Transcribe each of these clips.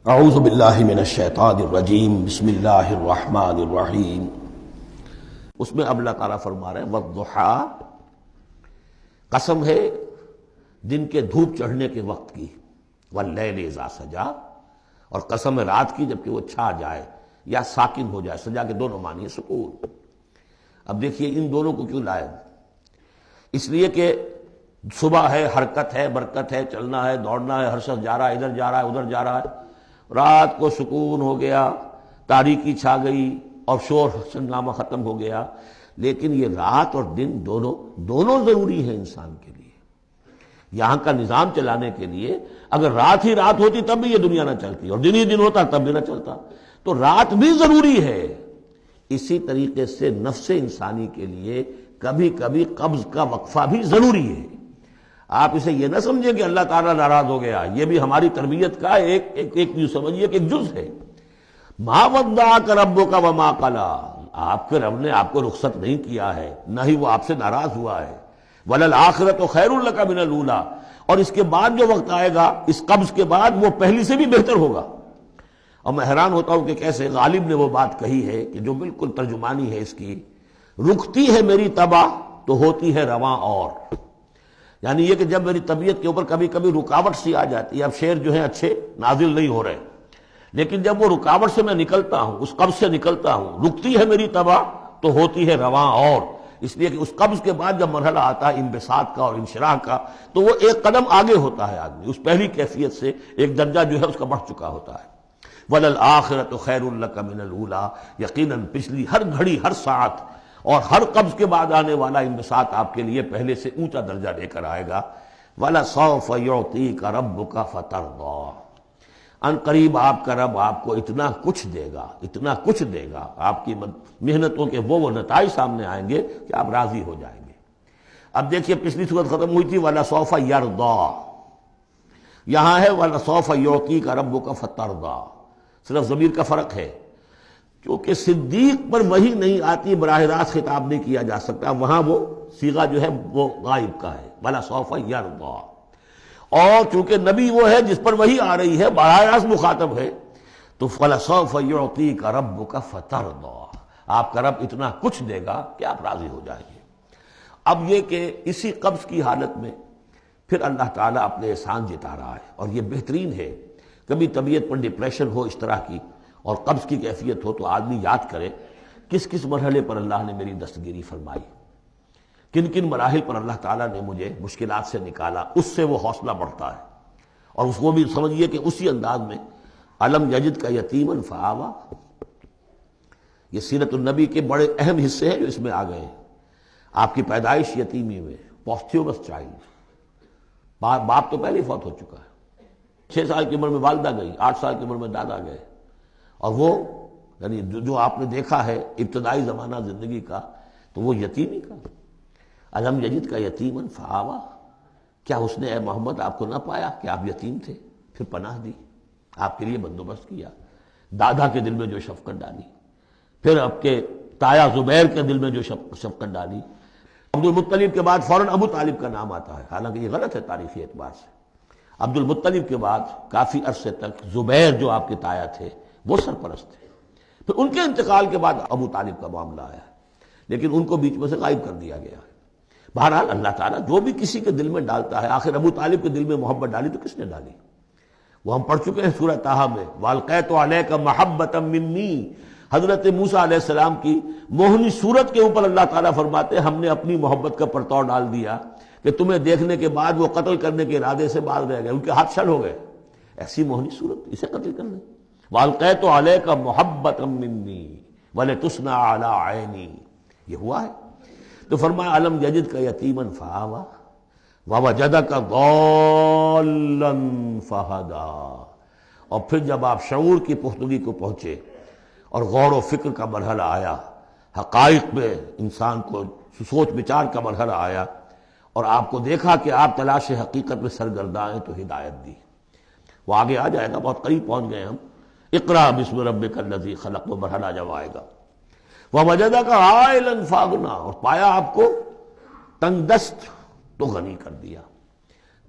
اعوذ باللہ من الشیطان الرجیم بسم اللہ الرحمن الرحیم۔ اس میں اب اللہ تعالیٰ فرما رہے ہیں والضحیٰ، قسم ہے دن کے دھوپ چڑھنے کے وقت کی، واللیل اذا سجا، اور قسم ہے رات کی جبکہ وہ چھا جائے یا ساکن ہو جائے۔ سجا کے دونوں معنی ہے سکون۔ اب دیکھیے ان دونوں کو کیوں لائے؟ اس لیے کہ صبح ہے، حرکت ہے، برکت ہے، چلنا ہے، دوڑنا ہے، ہر شخص جا رہا ہے، ادھر جا رہا ہے، ادھر جا رہا ہے۔ رات کو سکون ہو گیا، تاریکی چھا گئی اور شور ہنگامہ ختم ہو گیا۔ لیکن یہ رات اور دن دونوں ضروری ہیں انسان کے لیے، یہاں کا نظام چلانے کے لیے۔ اگر رات ہی رات ہوتی تب بھی یہ دنیا نہ چلتی، اور دن ہی دن ہوتا تب بھی نہ چلتا۔ تو رات بھی ضروری ہے۔ اسی طریقے سے نفس انسانی کے لیے کبھی کبھی قبض کا وقفہ بھی ضروری ہے۔ آپ اسے یہ نہ سمجھیں کہ اللہ تعالیٰ ناراض ہو گیا، یہ بھی ہماری تربیت کا ایک یوں سمجھیے کہ ایک جز ہے۔ ما ودعک ربک وما قلی، آپ کے رب نے آپ کو رخصت نہیں کیا ہے، نہ ہی وہ آپ سے ناراض ہوا ہے۔ وللآخرۃ خیر لک من الاولی، اور اس کے بعد جو وقت آئے گا اس قبض کے بعد وہ پہلی سے بھی بہتر ہوگا۔ اور میں حیران ہوتا ہوں کہ کیسے غالب نے وہ بات کہی ہے کہ جو بالکل ترجمانی ہے اس کی، رکتی ہے میری تباہ تو ہوتی ہے رواں اور، یعنی یہ کہ جب میری طبیعت کے اوپر کبھی کبھی رکاوٹ سی آ جاتی ہے، اب شعر جو ہے اچھے نازل نہیں ہو رہے، لیکن جب وہ رکاوٹ سے میں نکلتا ہوں، اس قبض سے نکلتا ہوں، رکتی ہے میری تباہ تو ہوتی ہے رواں اور، اس لیے کہ اس قبض کے بعد جب مرحلہ آتا ہے انبساط کا اور انشراح کا، تو وہ ایک قدم آگے ہوتا ہے آدمی، اس پہلی کیفیت سے ایک درجہ جو ہے اس کا بڑھ چکا ہوتا ہے۔ وَلَلْآخِرَةُ خَيْرٌ لَكَ مِنَ الْأُولَىٰ، یقیناً پچھلی ہر گھڑی، ہر ساعت اور ہر قبض کے بعد آنے والا انبساط آپ کے لیے پہلے سے اونچا درجہ لے کر آئے گا۔ وَلَسَوْفَ يُعْطِيكَ رَبُّكَ فَتَرْضَىٰ، ان قریب آپ کا رب آپ کو اتنا کچھ دے گا، اتنا کچھ دے گا، آپ کی محنتوں کے وہ نتائج سامنے آئیں گے کہ آپ راضی ہو جائیں گے۔ اب دیکھیے پچھلی صورت ختم ہوئی تھی وَلَسَوْفَ يَرْضَىٰ، یہاں ہے وَلَسَوْفَ يُعْطِيكَ رَبُّكَ فَتَرْضَىٰ، صرف ضمیر کا فرق ہے، کیونکہ صدیق پر وحی نہیں آتی، براہ راست خطاب نہیں کیا جا سکتا، وہاں وہ صیغہ جو ہے وہ غائب کا ہے، وَلَسَوْفَ يَرْضَىٰ۔ اور چونکہ نبی وہ ہے جس پر وحی آ رہی ہے، براہ راست مخاطب ہے، تو وَلَسَوْفَ يُعْطِيكَ رَبُّكَ فَتَرْضَىٰ، آپ کا رب اتنا کچھ دے گا کہ آپ راضی ہو جائیں گے۔ اب یہ کہ اسی قبض کی حالت میں پھر اللہ تعالیٰ اپنے احسان جتا رہا ہے، اور یہ بہترین ہے۔ کبھی طبیعت پر ڈپریشن ہو اس طرح کی اور قبض کی کیفیت ہو تو آدمی یاد کرے کس کس مرحلے پر اللہ نے میری دستگیری فرمائی، کن کن مراحل پر اللہ تعالیٰ نے مجھے مشکلات سے نکالا، اس سے وہ حوصلہ بڑھتا ہے۔ اور اس کو بھی سمجھیے کہ اسی انداز میں الم یجد کا یتیما فآویٰ، یہ سیرت النبی کے بڑے اہم حصے ہیں جو اس میں آ گئے ہیں۔ آپ کی پیدائش یتیمی میں، پوسٹیومس چائلڈ، باپ تو پہلے ہی فوت ہو چکا ہے، 6 سال کی عمر میں والدہ گئی، 8 سال کی عمر میں دادا گئے، اور وہ یعنی جو آپ نے دیکھا ہے ابتدائی زمانہ زندگی کا تو وہ یتیمی کا۔ الم یجد کا یتیما فآویٰ، کیا اس نے اے محمد آپ کو نہ پایا کہ آپ یتیم تھے، پھر پناہ دی، آپ کے لیے بندوبست کیا، دادا کے دل میں جو شفقت ڈالی، پھر آپ کے تایا زبیر کے دل میں جو شفقت ڈالی۔ عبد المطلب کے بعد فوراً ابو طالب کا نام آتا ہے، حالانکہ یہ غلط ہے تاریخی اعتبار سے۔ عبد المطلب کے بعد کافی عرصے تک زبیر جو آپ کے تایا تھے وہ سرپرست تھے، پھر ان کے انتقال کے بعد ابو طالب کا معاملہ آیا، لیکن ان کو بیچ میں سے غائب کر دیا گیا ہے۔ بہرحال اللہ تعالیٰ جو بھی کسی کے دل میں ڈالتا ہے، آخر ابو طالب کے دل میں محبت ڈالی تو کس نے ڈالی؟ وہ ہم پڑھ چکے ہیں سورہ طٰہٰ میں، وَأَلْقَيْتُ عَلَيْكَ مَحَبَّةً مِّنِّي، حضرت موسیٰ علیہ السلام کی موہنی صورت کے اوپر اللہ تعالیٰ فرماتے ہیں ہم نے اپنی محبت کا پرتو ڈال دیا کہ تمہیں دیکھنے کے بعد وہ قتل کرنے کے ارادے سے باز رہ گئے، ان کے ہاتھ چھل ہو گئے، ایسی موہنی صورت، اسے قتل کر لیں۔ وَأَلْقَيْتُ عَلَيْكَ مَحَبَّةً مِّنِّي وَلِتُصْنَعَ عَلَىٰ عَيْنِي، یہ ہوا ہے۔ تو فرمایا الم یجد کا یتیما فآویٰ ووجدک ضالا فہدیٰ، اور پھر جب آپ شعور کی پختگی کو پہنچے اور غور و فکر کا مرحلہ آیا، حقائق میں انسان کو سوچ بچار کا مرحلہ آیا، اور آپ کو دیکھا کہ آپ تلاش حقیقت میں سرگرداں ہیں، تو ہدایت دی۔ وہ آگے آ جائے گا، بہت قریب پہنچ گئے ہم، اقرأ بسم ربک الذی خلق، وہ مرحلہ جب آئے گا۔ وَوَجَدَكَ عَائِلًا فَأَغْنَىٰ، اور پایا آپ کو تنگ دست تو غنی کر دیا۔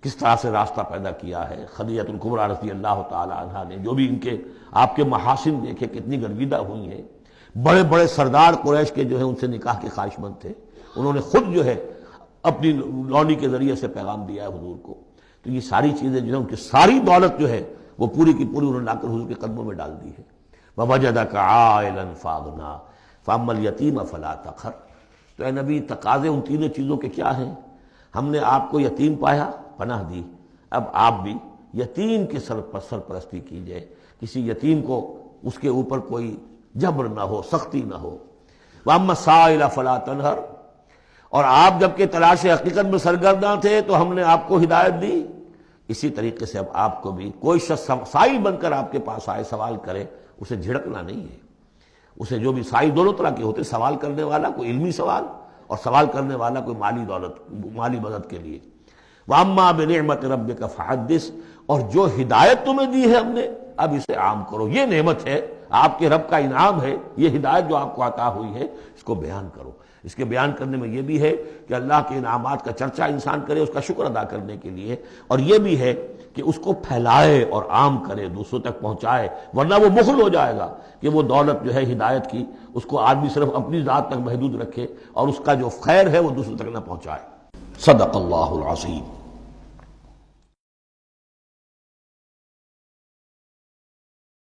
کس طرح سے راستہ پیدا کیا ہے۔ خدیجہ الکبریٰ رضی اللہ تعالی عنہا نے جو بھی ان کے آپ کے محاسن دیکھے کتنی گرویدہ ہوئی ہیں۔ بڑے بڑے سردار قریش کے جو ہے ان سے نکاح کے خواہش مند تھے، انہوں نے خود جو ہے اپنی لونی کے ذریعے سے پیغام دیا ہے حضور کو۔ تو یہ ساری چیزیں جو ہے ان کی ساری دولت جو ہے وہ پوری کی پوری انہوں نے لا کر حضور کے قدموں میں ڈال دی ہے۔ وَوَجَدَكَ عَائِلًا فَأَغْنَىٰ فَأَمَّا الْيَتِيمَ فَلَا تَقْهَرْ۔ تو اے نبی تقاضے ان تینوں چیزوں کے کیا ہیں؟ ہم نے آپ کو یتیم پایا، پناہ دی، اب آپ بھی یتیم کی سرپرستی کیجئے، کسی یتیم کو اس کے اوپر کوئی جبر نہ ہو، سختی نہ ہو۔ وَأَمَّا السَّائِلَ فَلَا تَنْهَرْ۔ اور آپ جب کہ تلاش حقیقت میں سرگرداں تھے تو ہم نے آپ کو ہدایت دی، اسی طریقے سے اب آپ کو بھی کوئی شخص سائل بن کر آپ کے پاس آئے، سوال کرے، اسے جھڑکنا نہیں ہے۔ اسے جو بھی سائل دونوں طرح کے ہوتے، سوال کرنے والا کوئی علمی سوال اور سوال کرنے والا کوئی مالی مدد کے لیے۔ وَأَمَّا بِنِعْمَةِ رَبِّكَ فَحَدِّثْ۔ اور جو ہدایت تمہیں دی ہے ہم نے، اب اسے عام کرو، یہ نعمت ہے، آپ کے رب کا انعام ہے، یہ ہدایت جو آپ کو عطا ہوئی ہے اس کو بیان کرو۔ اس کے بیان کرنے میں یہ بھی ہے کہ اللہ کے انعامات کا چرچہ انسان کرے اس کا شکر ادا کرنے کے لیے، اور یہ بھی ہے کہ اس کو پھیلائے اور عام کرے، دوسروں تک پہنچائے، ورنہ وہ بخل ہو جائے گا کہ وہ دولت جو ہے ہدایت کی اس کو آدمی صرف اپنی ذات تک محدود رکھے اور اس کا جو خیر ہے وہ دوسروں تک نہ پہنچائے۔ صدق اللہ العظیم۔